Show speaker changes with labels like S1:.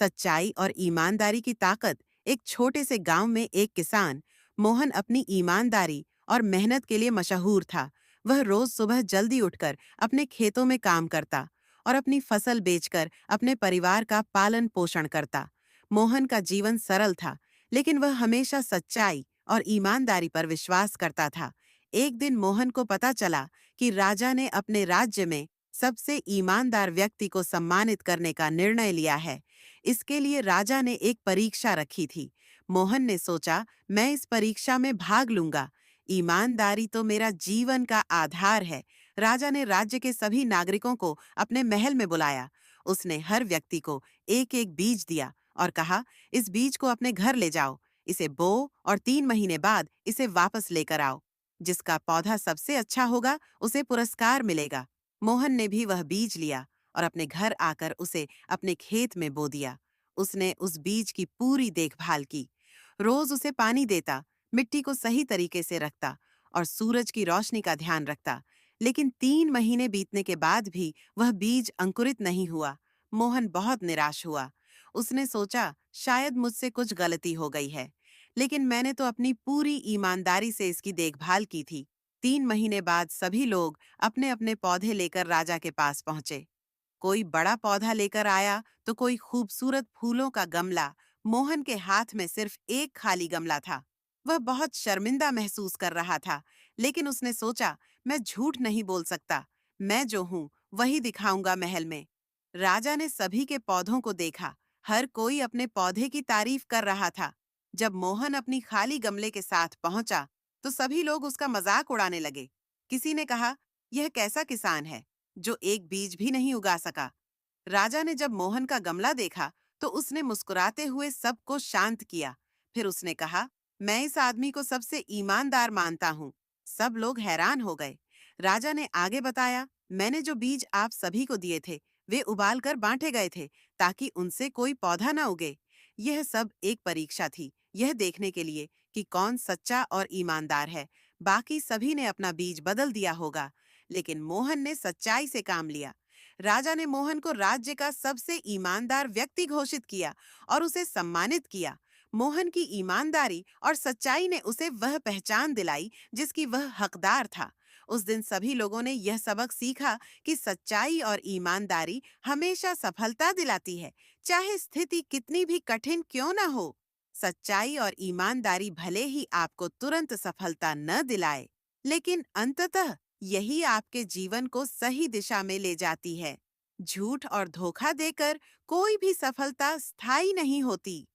S1: सच्चाई और ईमानदारी की ताकत। एक छोटे से गांव में एक किसान मोहन अपनी ईमानदारी और मेहनत के लिए मशहूर था। वह रोज सुबह जल्दी उठकर अपने खेतों में काम करता और अपनी फसल बेचकर अपने परिवार का पालन पोषण करता। मोहन का जीवन सरल था, लेकिन वह हमेशा सच्चाई और ईमानदारी पर विश्वास करता था। एक दिन मोहन को पता चला कि राजा ने अपने राज्य में सबसे ईमानदार व्यक्ति को सम्मानित करने का निर्णय लिया है। इसके लिए राजा ने एक परीक्षा रखी थी। मोहन ने सोचा, मैं इस परीक्षा में भाग लूंगा। ईमानदारी तो मेरा जीवन का आधार है। राजा ने राज्य के सभी नागरिकों को अपने महल में बुलाया। उसने हर व्यक्ति को एक एक बीज दिया और कहा, इस बीज को अपने घर ले जाओ, इसे बो और 3 महीने बाद इसे वापस लेकर आओ। जिसका पौधा सबसे अच्छा होगा उसे पुरस्कार मिलेगा। मोहन ने भी वह बीज लिया और अपने घर आकर उसे अपने खेत में बो दिया। उसने उस बीज की पूरी देखभाल की। रोज उसे पानी देता, मिट्टी को सही तरीके से रखता और सूरज की रोशनी का ध्यान रखता। लेकिन 3 महीने बीतने के बाद भी वह बीज अंकुरित नहीं हुआ। मोहन बहुत निराश हुआ। उसने सोचा, शायद मुझसे कुछ गलती हो गई है, लेकिन मैंने तो अपनी पूरी ईमानदारी से इसकी देखभाल की थी। 3 महीने बाद सभी लोग अपने अपने पौधे लेकर राजा के पास पहुंचे। कोई बड़ा पौधा लेकर आया तो कोई खूबसूरत फूलों का गमला। मोहन के हाथ में सिर्फ एक खाली गमला था। वह बहुत शर्मिंदा महसूस कर रहा था, लेकिन उसने सोचा, मैं झूठ नहीं बोल सकता। मैं जो हूं वही दिखाऊंगा महल में। राजा ने सभी के पौधों को देखा। हर कोई अपने पौधे की तारीफ कर रहा था। जब मोहन अपनी खाली गमले के साथ पहुंचा तो सभी लोग उसका मजाक उड़ाने लगे। किसी ने कहा, यह कैसा किसान है जो एक बीज भी नहीं उगा सका। राजा ने जब मोहन का गमला देखा तो उसने मुस्कुराते हुए सबको शांत किया। फिर उसने कहा, मैं इस आदमी को सबसे ईमानदार मानता हूँ। सब लोग हैरान हो गए। राजा ने आगे बताया, मैंने जो बीज आप सभी को दिए थे वे उबाल कर बांटे गए थे ताकि उनसे कोई पौधा न उगे। यह सब एक परीक्षा थी, यह देखने के लिए कि कौन सच्चा और ईमानदार है। बाकी सभी ने अपना बीज बदल दिया होगा, लेकिन मोहन ने सच्चाई से काम लिया। राजा ने मोहन को राज्य का सबसे ईमानदार व्यक्ति घोषित किया और उसे सम्मानित किया। मोहन की ईमानदारी और सच्चाई ने उसे वह पहचान दिलाई जिसकी वह हकदार था। उस दिन सभी लोगों ने यह सबक सीखा कि सच्चाई और ईमानदारी हमेशा सफलता दिलाती है, चाहे स्थिति कितनी भी कठिन क्यों न हो। सच्चाई और ईमानदारी भले ही आपको तुरंत सफलता न दिलाए, लेकिन अंततः यही आपके जीवन को सही दिशा में ले जाती है। झूठ और धोखा देकर कोई भी सफलता स्थायी नहीं होती।